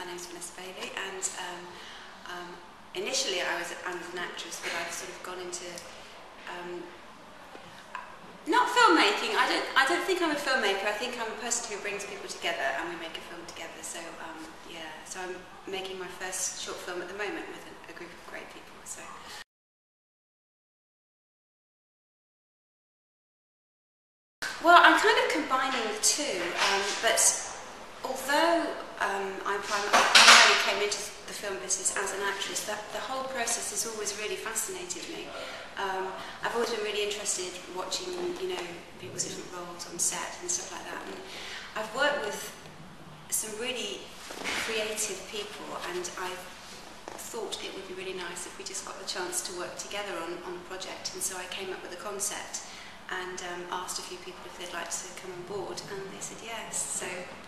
My name's Bailey, and initially I was an actress, but I've sort of gone into not filmmaking. I don't think I'm a filmmaker. I think I'm a person who brings people together and we make a film together. So yeah, so I'm making my first short film at the moment with a group of great people. So. Well, I'm kind of combining the two, but although I primarily came into the film business as an actress, the whole process has always really fascinated me. I've always been really interested watching, people's different roles on set and stuff like that. And I've worked with some really creative people, and I thought it would be really nice if we just got the chance to work together on a project. And so I came up with a concept and asked a few people if they'd like to come on board, and they said yes. So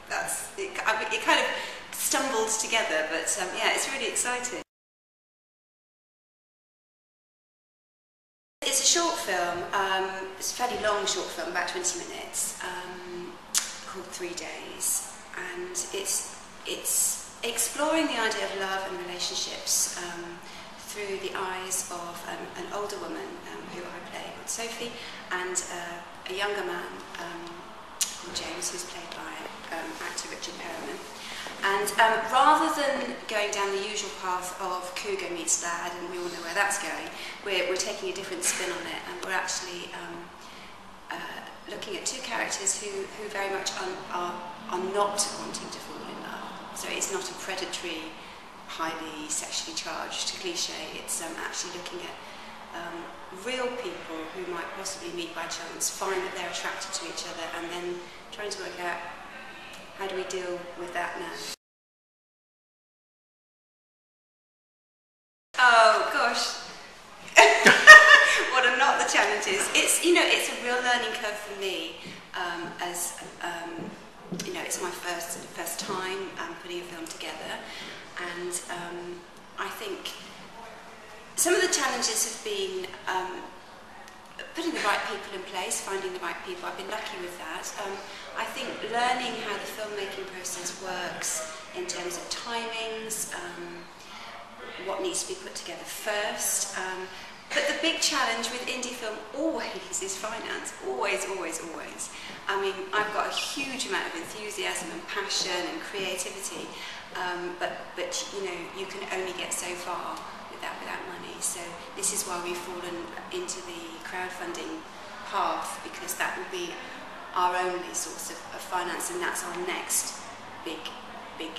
that's it. It kind of stumbled together, but yeah, it's really exciting. It's a short film. It's a fairly long short film, about 20 minutes, called 3 Days, and it's exploring the idea of love and relationships through the eyes of an older woman who I play, called Sophie, and a younger man called James, who's played by actor Richard Perriman. And rather than going down the usual path of cougar meets lad, and we all know where that's going, we're taking a different spin on it, and we're actually looking at two characters who very much are not wanting to fall in love. So it's not a predatory, highly sexually charged cliche. It's actually looking at real people who might possibly meet by chance, find that they're attracted to each other, and then trying to work out how do we deal with that now. Oh gosh, what are not the challenges? It's it's a real learning curve for me, as it's my first time putting a film together, and I think some of the challenges have been putting the right people in place, finding the right people. I've been lucky with that. I think learning how the filmmaking process works in terms of timings, what needs to be put together first. But the big challenge with indie film always is finance. Always, always, always. I mean, I've got a huge amount of enthusiasm and passion and creativity, but you can only get so far without money. So this is why we've fallen into the crowdfunding path, because that will be our only source of finance, and that's our next big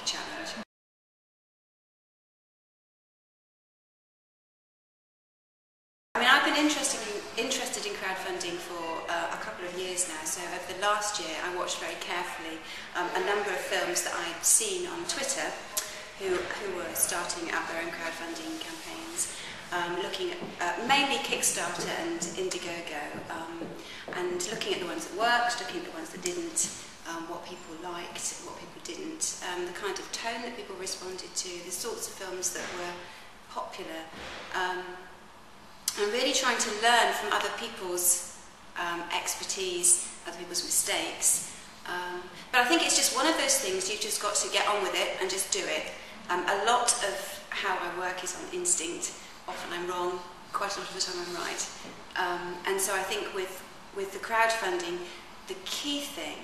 challenge. I mean, I've been interested in crowdfunding for a couple of years now. So over the last year, I watched very carefully a number of films that I'd seen on Twitter who were starting up their own crowdfunding campaigns, looking at mainly Kickstarter and Indiegogo, and looking at the ones that worked, looking at the ones that didn't, what people liked, what people didn't, the kind of tone that people responded to, the sorts of films that were popular, and really trying to learn from other people's expertise, other people's mistakes. But I think it's just one of those things, you've just got to get on with it and just do it. A lot of how I work is on instinct. Often I'm wrong, quite a lot of the time I'm right. And so I think with the crowdfunding, the key thing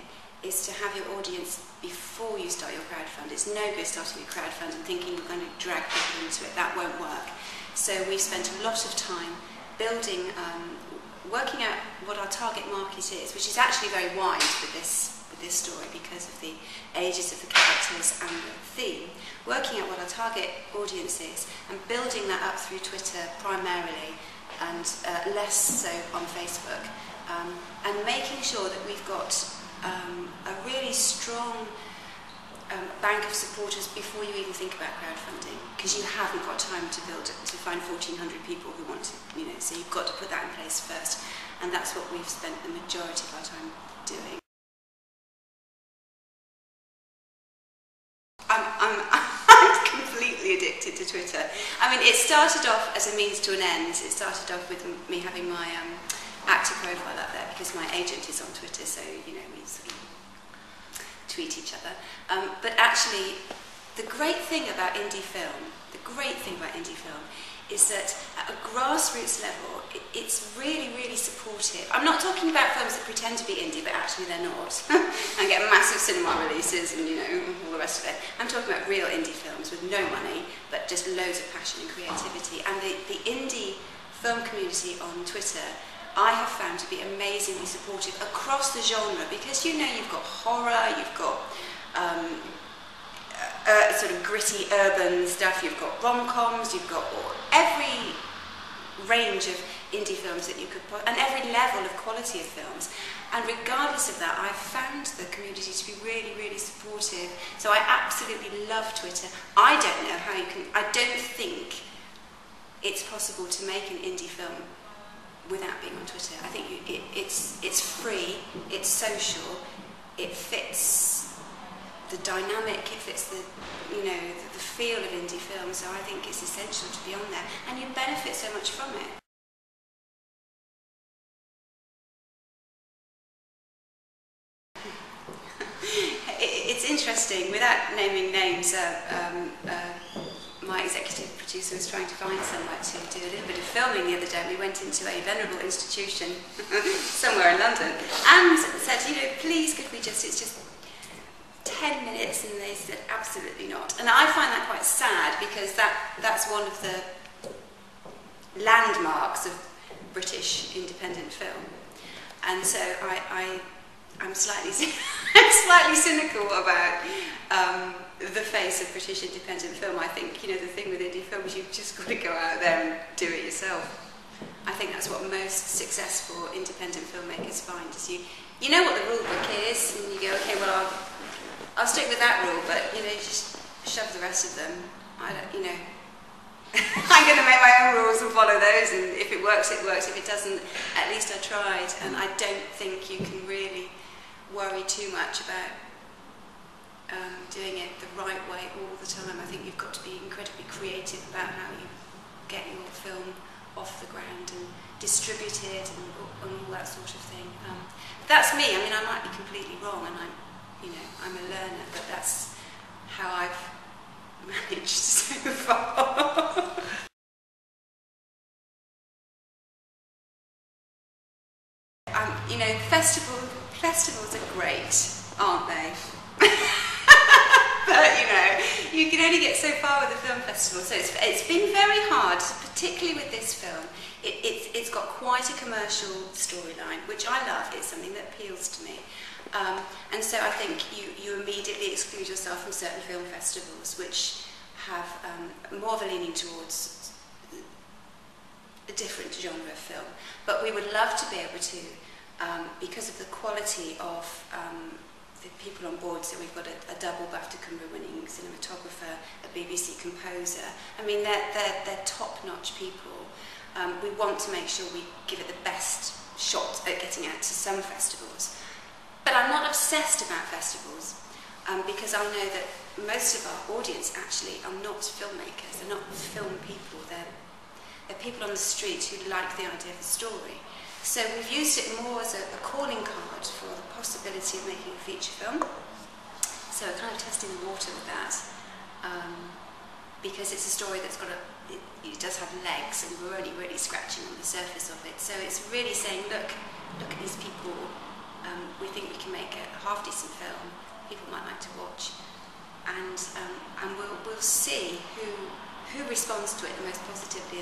is to have your audience before you start your crowdfund. It's no good starting a crowdfund and thinking you're going to drag people into it. That won't work. So we've spent a lot of time building, working out what our target market is, which is actually very wide for this story because of the ages of the characters and the theme, working out what our target audience is and building that up through Twitter primarily, and less so on Facebook, and making sure that we've got a really strong bank of supporters before you even think about crowdfunding, because you haven't got time to find 1,400 people who want to, so you've got to put that in place first, and that's what we've spent the majority of our time doing. I'm completely addicted to Twitter. I mean, it started off as a means to an end. It started off with me having my actor profile up there because my agent is on Twitter, so we sort of tweet each other. But actually, the great thing about indie film, is that at a grassroots level, it's really, really supportive. I'm not talking about films that pretend to be indie, but actually they're not, and get massive cinema releases and, you know, all the rest of it. I'm talking about real indie films with no money, but just loads of passion and creativity. And the indie film community on Twitter, I have found to be amazingly supportive across the genre, because, you know, you've got horror, you've got sort of gritty urban stuff, you've got rom-coms, you've got every range of indie films that you could put, and every level of quality of films. And regardless of that, I've found the community to be really, really supportive. So I absolutely love Twitter. I don't know how you can, I don't think it's possible to make an indie film without being on Twitter. I think it's free, it's social, it fits the dynamic, it fits the, you know, the feel of indie film, so I think it's essential to be on there, and you benefit so much from it. It's interesting, without naming names, my executive producer was trying to find somewhere to do a little bit of filming the other day. We went into a venerable institution somewhere in London and said, you know, please could we just, it's just 10 minutes, and they said absolutely not. And I find that quite sad, because that's one of the landmarks of British independent film. And so I'm slightly cynical about the face of British independent film. I think, you know, the thing with indie film is you've just got to go out there and do it yourself. I think that's what most successful independent filmmakers find, is you know what the rule book is, and you go, okay, well, I'll stick with that rule, but, you know, just shove the rest of them. I don't, you know, I'm going to make my own rules and follow those, and if it works, it works. If it doesn't, at least I tried. And I don't think you can really worry too much about doing it the right way all the time. I think you've got to be incredibly creative about how you get your film off the ground and distribute it and all that sort of thing. That's me. I mean, I might be completely wrong, and I'm a learner, but that's how I've managed so far. You know, festivals are great, aren't they? But, you know, you can only get so far with a film festival, so it's been very hard, particularly with this film. It's got quite a commercial storyline, which I love. It's something that appeals to me. And so I think you immediately exclude yourself from certain film festivals, which have more of a leaning towards a different genre of film. But we would love to be able to, because of the quality of the people on board, so we've got a double BAFTA winning cinematographer, a BBC composer. I mean, they're top-notch people. We want to make sure we give it the best shot at getting out to some festivals. But I'm not obsessed about festivals, because I know that most of our audience actually are not filmmakers, they're not film people, they're people on the street who like the idea of a story. So we've used it more as a calling card for the possibility of making a feature film. So we're kind of testing the water with that, because it's a story that's got it does have legs, and we're only really scratching on the surface of it. So it's really saying, look at these people. We think we can make a half-decent film people might like to watch, and we'll see who responds to it the most positively